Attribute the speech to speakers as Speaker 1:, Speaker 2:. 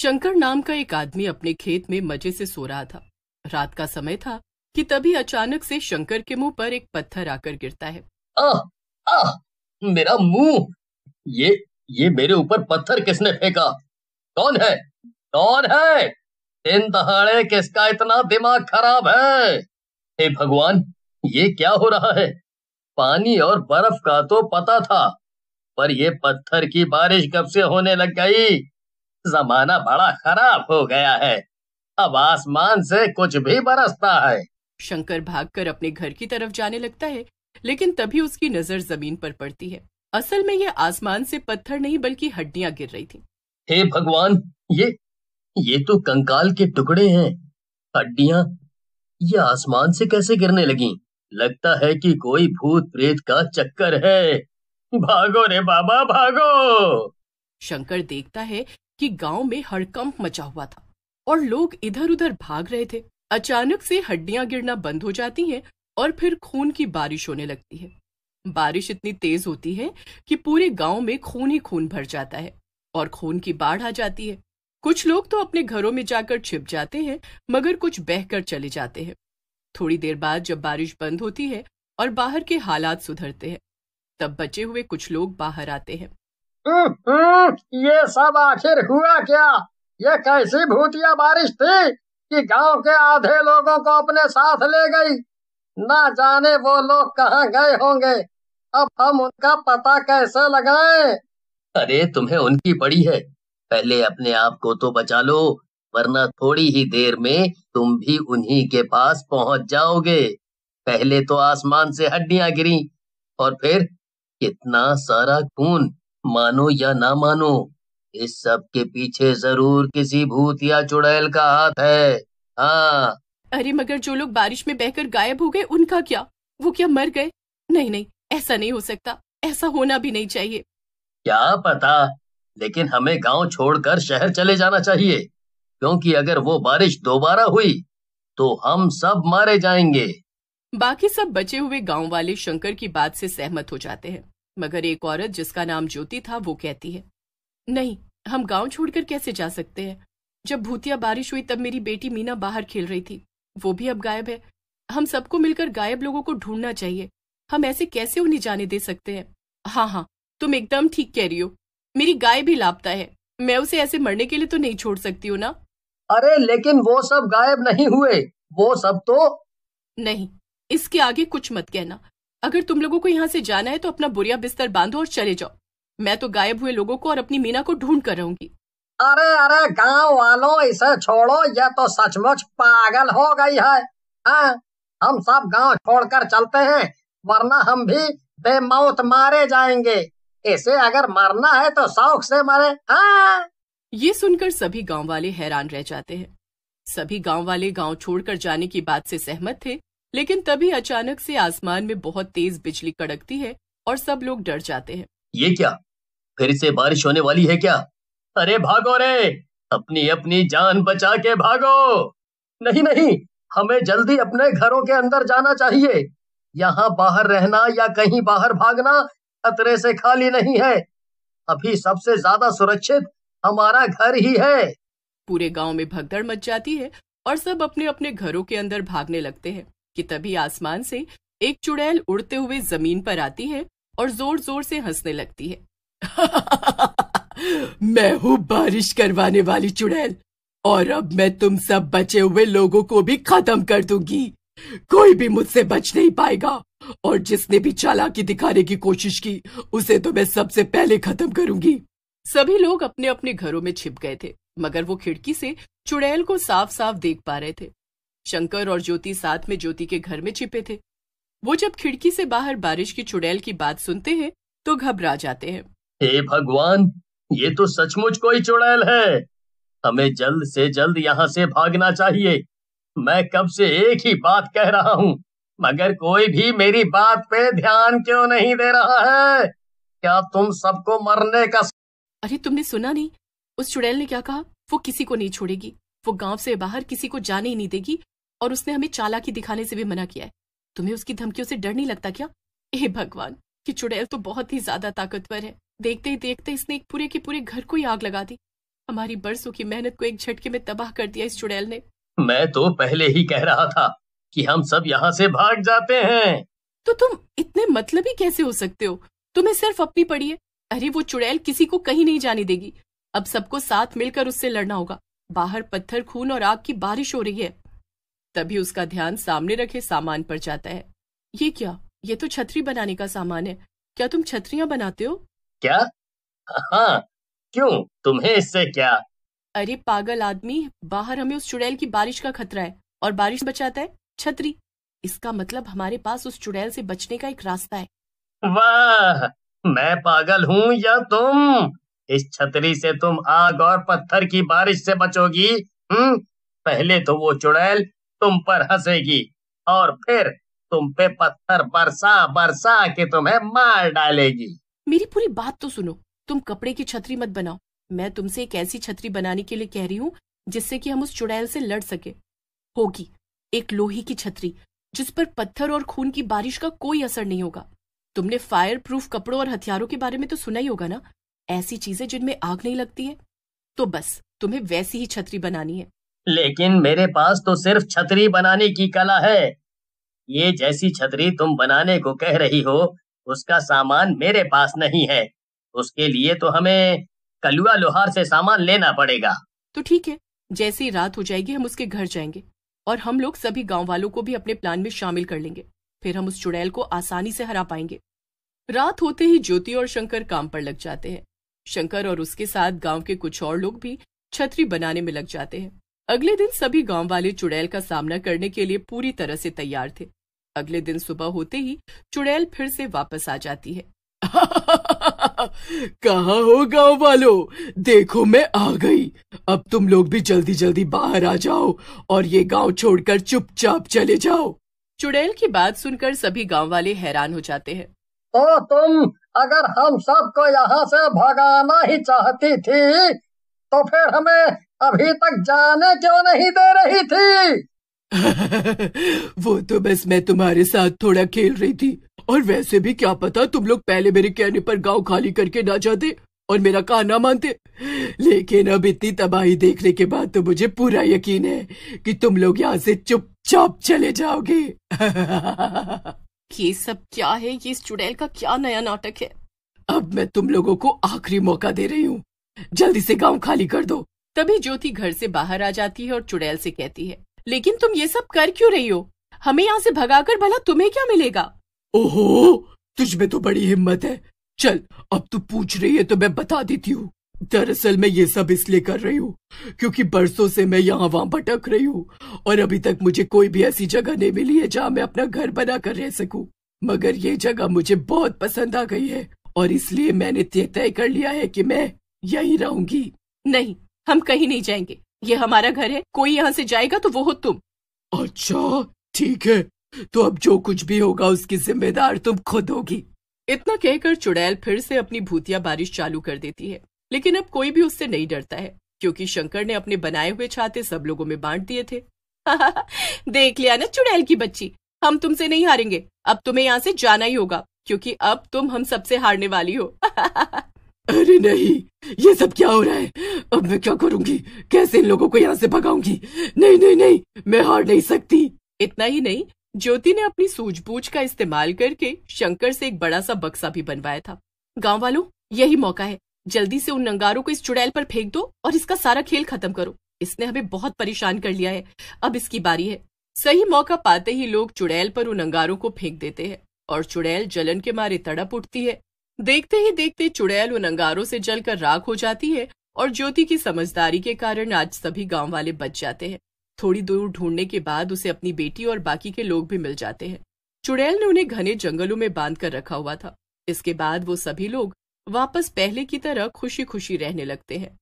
Speaker 1: शंकर नाम का एक आदमी अपने खेत में मजे से सो रहा था। रात का समय था कि तभी अचानक से शंकर के मुंह पर एक पत्थर आकर गिरता है।
Speaker 2: आह आह मेरा मुंह। ये मेरे ऊपर पत्थर किसने फेंका? कौन है? कौन है? दिन दहाड़े किसका इतना दिमाग खराब है? हे भगवान, ये क्या हो रहा है? पानी और बर्फ का तो पता था, पर ये पत्थर की बारिश कब से होने लग गई? जमाना बड़ा खराब हो गया है। अब आसमान से कुछ भी बरसता है।
Speaker 1: शंकर भागकर अपने घर की तरफ जाने लगता है, लेकिन तभी उसकी नजर जमीन पर पड़ती है। असल में यह आसमान से पत्थर नहीं बल्कि हड्डियां गिर रही थी।
Speaker 2: हे भगवान, ये तो कंकाल के टुकड़े हैं। हड्डियां ये आसमान से कैसे गिरने लगी? लगता है कि कोई भूत प्रेत का चक्कर है। भागो रे बाबा, भागो।
Speaker 1: शंकर देखता है कि गांव में हड़कंप मचा हुआ था और लोग इधर उधर भाग रहे थे। अचानक से हड्डियां गिरना बंद हो जाती हैं और फिर खून की बारिश होने लगती है। बारिश इतनी तेज होती है कि पूरे गांव में खून ही खून भर जाता है और खून की बाढ़ आ जाती है। कुछ लोग तो अपने घरों में जाकर छिप जाते हैं, मगर कुछ बहकर चले जाते हैं। थोड़ी देर बाद जब बारिश बंद होती है और बाहर के हालात सुधरते हैं, तब बचे हुए कुछ लोग बाहर आते हैं।
Speaker 2: ये सब आखिर हुआ क्या? ये कैसी भूतिया बारिश थी कि गांव के आधे लोगों को अपने साथ ले गई? ना जाने वो लोग कहाँ गए होंगे। अब हम उनका पता कैसे लगाएं? अरे तुम्हें उनकी पड़ी है। पहले अपने आप को तो बचा लो, वरना थोड़ी ही देर में तुम भी उन्हीं के पास पहुंच जाओगे। पहले तो आसमान से हड्डियां गिरी और फिर कितना सारा खून। मानो या ना मानो, इस सब के पीछे जरूर किसी भूत या चुड़ैल का हाथ है। हाँ।
Speaker 1: अरे मगर जो लोग बारिश में बहकर गायब हो गए, उनका क्या? वो क्या मर गए? नहीं नहीं, ऐसा नहीं हो सकता। ऐसा होना भी नहीं चाहिए।
Speaker 2: क्या पता, लेकिन हमें गांव छोड़कर शहर चले जाना चाहिए, क्योंकि अगर वो बारिश दोबारा हुई तो हम सब मारे जाएंगे।
Speaker 1: बाकी सब बचे हुए गांव वाले शंकर की बात से सहमत हो जाते हैं, मगर एक औरत जिसका नाम ज्योति था वो कहती है, नहीं, हम गांव छोड़कर कैसे जा सकते हैं? जब भूतिया बारिश हुई तब मेरी बेटी मीना बाहर खेल रही थी, वो भी अब गायब है। हम सबको मिलकर गायब लोगों को ढूंढना चाहिए। हम ऐसे कैसे उन्हें जाने दे सकते हैं? हाँ हाँ, तुम एकदम ठीक कह रही हो। मेरी गाय भी लापता है, मैं उसे ऐसे मरने के लिए तो नहीं छोड़ सकती हूँ ना।
Speaker 2: अरे लेकिन वो सब गायब नहीं हुए, वो सब तो।
Speaker 1: नहीं, इसके आगे कुछ मत कहना। अगर तुम लोगों को यहाँ से जाना है तो अपना बोरिया बिस्तर बांधो और चले जाओ। मैं तो गायब हुए लोगों को और अपनी मीना को ढूंढ कर रहूंगी।
Speaker 2: अरे अरे गांव वालों, इसे छोड़ो, यह तो सचमुच पागल हो गई है। हाँ, हम सब गांव छोड़कर चलते हैं, वरना हम भी बेमौत मारे जाएंगे। इसे अगर मरना है तो शौक से मरे। हाँ।
Speaker 1: ये सुनकर सभी गांव वाले हैरान रह जाते हैं। सभी गांव वाले गांव छोड़कर जाने की बात से सहमत थे, लेकिन तभी अचानक से आसमान में बहुत तेज बिजली कड़कती है और सब लोग डर जाते हैं।
Speaker 2: ये क्या? फिर से बारिश होने वाली है क्या? अरे भागो रे, अपनी अपनी जान बचा के भागो। नहीं नहीं, हमें जल्दी अपने घरों के अंदर जाना चाहिए। यहाँ बाहर रहना या कहीं बाहर भागना खतरे से खाली नहीं है। अभी सबसे ज्यादा सुरक्षित हमारा घर ही है।
Speaker 1: पूरे गांव में भगदड़ मच जाती है और सब अपने अपने घरों के अंदर भागने लगते हैं कि तभी आसमान से एक चुड़ैल उड़ते हुए जमीन पर आती है और जोर जोर से हंसने लगती है। मैं हूँ बारिश करवाने वाली चुड़ैल, और अब मैं तुम सब बचे हुए लोगों को भी खत्म कर दूंगी। कोई भी मुझसे बच नहीं पाएगा, और जिसने भी चालाकी दिखाने की कोशिश की उसे तो मैं सबसे पहले खत्म करूंगी। सभी लोग अपने अपने घरों में छिप गए थे, मगर वो खिड़की से चुड़ैल को साफ साफ देख पा रहे थे। शंकर और ज्योति साथ में ज्योति के घर में छिपे थे। वो जब खिड़की से बाहर बारिश की चुड़ैल की बात सुनते हैं तो घबरा जाते हैं।
Speaker 2: हे भगवान, ये तो सचमुच कोई चुड़ैल है। हमें जल्द से जल्द यहाँ से भागना चाहिए। मैं कब से एक ही बात कह रहा हूँ, मगर कोई भी मेरी बात पे ध्यान क्यों नहीं दे रहा है? क्या तुम सबको मरने का?
Speaker 1: अरे तुमने सुना नहीं? उस चुड़ैल ने क्या कहा? वो किसी को नहीं छोड़ेगी। वो गांव से बाहर किसी को जाने ही नहीं देगी, और उसने हमें चालाकी दिखाने से भी मना किया है। तुम्हें उसकी धमकियों से डर नहीं लगता क्या? हे भगवान, कि चुड़ैल तो बहुत ही ज्यादा ताकतवर है। देखते ही देखते इसने एक पूरे के पूरे घर को ही आग लगा दी। हमारी बरसों की मेहनत को एक झटके में तबाह कर दिया इस चुड़ैल ने।
Speaker 3: मैं तो पहले ही कह रहा था कि हम सब यहाँ से भाग जाते हैं।
Speaker 1: तो तुम इतने मतलबी कैसे हो सकते हो? तुम्हें सिर्फ अपनी पड़ी है। अरे वो चुड़ैल किसी को कहीं नहीं जाने देगी। अब सबको साथ मिलकर उससे लड़ना होगा। बाहर पत्थर, खून और आग की बारिश हो रही है। तभी उसका ध्यान सामने रखे सामान पर जाता है। ये क्या? ये तो छतरी बनाने का सामान है। क्या तुम छतरियां बनाते हो?
Speaker 3: क्या? हाँ, क्यों, तुम्हें इससे क्या?
Speaker 1: अरे पागल आदमी, बाहर हमें उस चुड़ैल की बारिश का खतरा है और बारिश बचाता है छतरी। इसका मतलब हमारे पास उस चुड़ैल से बचने का एक रास्ता है।
Speaker 3: वाह, मैं पागल हूँ या तुम? इस छतरी से तुम आग और पत्थर की बारिश से बचोगी? पहले तो वो चुड़ैल तुम पर हंसेगी और फिर तुम पे पत्थर बरसा बरसा के तुम्हें मार डालेगी।
Speaker 1: मेरी पूरी बात तो सुनो। तुम कपड़े की छतरी मत बनाओ। मैं तुमसे एक ऐसी छतरी बनाने के लिए कह रही हूँ जिससे कि हम उस चुड़ैल से लड़ सके। होगी एक लोहे की छतरी जिस पर पत्थर और खून की बारिश का कोई असर नहीं होगा। तुमने फायर प्रूफ कपड़ों और हथियारों के बारे में तो सुना ही होगा ना, ऐसी चीजें जिनमें आग नहीं लगती है। तो बस तुम्हें वैसी ही छतरी बनानी है।
Speaker 3: लेकिन मेरे पास तो सिर्फ छतरी बनाने की कला है। ये जैसी छतरी तुम बनाने को कह रही हो उसका सामान मेरे पास नहीं है। उसके लिए तो हमें कलुआ लोहार से सामान लेना पड़ेगा।
Speaker 1: तो ठीक है, जैसे ही रात हो जाएगी हम उसके घर जाएंगे और हम लोग सभी गांव वालों को भी अपने प्लान में शामिल कर लेंगे। फिर हम उस चुड़ैल को आसानी से हरा पाएंगे। रात होते ही ज्योति और शंकर काम पर लग जाते हैं। शंकर और उसके साथ गांव के कुछ और लोग भी छतरी बनाने में लग जाते हैं। अगले दिन सभी गांव वाले चुड़ैल का सामना करने के लिए पूरी तरह से तैयार थे। अगले दिन सुबह होते ही चुड़ैल फिर से वापस आ जाती है।
Speaker 4: कहाँ हो गांव वालों? देखो मैं आ गई। अब तुम लोग भी जल्दी जल्दी बाहर आ जाओ और ये गांव छोड़कर चुपचाप चले जाओ।
Speaker 1: चुड़ैल की बात सुनकर सभी गांव वाले हैरान हो जाते हैं।
Speaker 2: तो तुम अगर हम सबको यहाँ से भगाना ही चाहती थी तो फिर हमें अभी तक जाने क्यों नहीं दे रही थी?
Speaker 4: वो तो बस मैं तुम्हारे साथ थोड़ा खेल रही थी, और वैसे भी क्या पता तुम लोग पहले मेरे कहने पर गांव खाली करके ना जाते और मेरा कहना मानते। लेकिन अब इतनी तबाही देखने के बाद तो मुझे पूरा यकीन है कि तुम लोग यहाँ से चुपचाप चले जाओगे।
Speaker 1: ये सब क्या है? ये इस चुड़ैल का क्या नया नाटक है?
Speaker 4: अब मैं तुम लोगों को आखिरी मौका दे रही हूँ, जल्दी से गांव खाली कर दो।
Speaker 1: तभी ज्योति घर से बाहर आ जाती है और चुड़ैल से कहती है, लेकिन तुम ये सब कर क्यों रही हो? हमें यहाँ से भगाकर भला तुम्हें क्या मिलेगा?
Speaker 4: ओहो, तुझमें तो बड़ी हिम्मत है। चल, अब तू पूछ रही है तो मैं बता देती हूँ। दरअसल मैं ये सब इसलिए कर रही हूँ क्योंकि बरसों से मैं यहाँ वहाँ भटक रही हूँ और अभी तक मुझे कोई भी ऐसी जगह नहीं मिली है जहाँ मैं अपना घर बना कर रह सकूँ। मगर ये जगह मुझे बहुत पसंद आ गई है और इसलिए मैंने तय कर लिया है कि मैं यहीं रहूंगी।
Speaker 1: नहीं, हम कहीं नहीं जाएंगे। ये हमारा घर है। कोई यहाँ से जाएगा तो वो हो तुम।
Speaker 4: अच्छा ठीक है, तो अब जो कुछ भी होगा उसकी जिम्मेदार तुम खुद होगी।
Speaker 1: इतना कहकर चुड़ैल फिर से अपनी भूतिया बारिश चालू कर देती है। लेकिन अब कोई भी उससे नहीं डरता है क्योंकि शंकर ने अपने बनाए हुए छाते सब लोगों में बांट दिए थे। देख लिया ना चुड़ैल की बच्ची, हम तुमसे नहीं हारेंगे। अब तुम्हें यहाँ से जाना ही होगा क्योंकि अब तुम हम सबसे हारने वाली हो।
Speaker 4: अरे नहीं, ये सब क्या हो रहा है? अब मैं क्या करूंगी? कैसे इन लोगों को यहाँ से भगाऊंगी? नहीं नहीं नहीं, मैं हार नहीं सकती।
Speaker 1: इतना ही नहीं, ज्योति ने अपनी सूझबूझ का इस्तेमाल करके शंकर से एक बड़ा सा बक्सा भी बनवाया था। गांव वालों, यही मौका है। जल्दी से उन नंगारों को इस चुड़ैल पर फेंक दो और इसका सारा खेल खत्म करो। इसने हमें बहुत परेशान कर लिया है। अब इसकी बारी है। सही मौका पाते ही लोग चुड़ैल पर उन नंगारों को फेंक देते हैं और चुड़ैल जलन के मारे तड़प उठती है। देखते ही देखते चुड़ैल उन अंगारों से जलकर राख हो जाती है और ज्योति की समझदारी के कारण आज सभी गांव वाले बच जाते हैं। थोड़ी दूर ढूंढने के बाद उसे अपनी बेटी और बाकी के लोग भी मिल जाते हैं। चुड़ैल ने उन्हें घने जंगलों में बांध कर रखा हुआ था। इसके बाद वो सभी लोग वापस पहले की तरह खुशी खुशी रहने लगते हैं।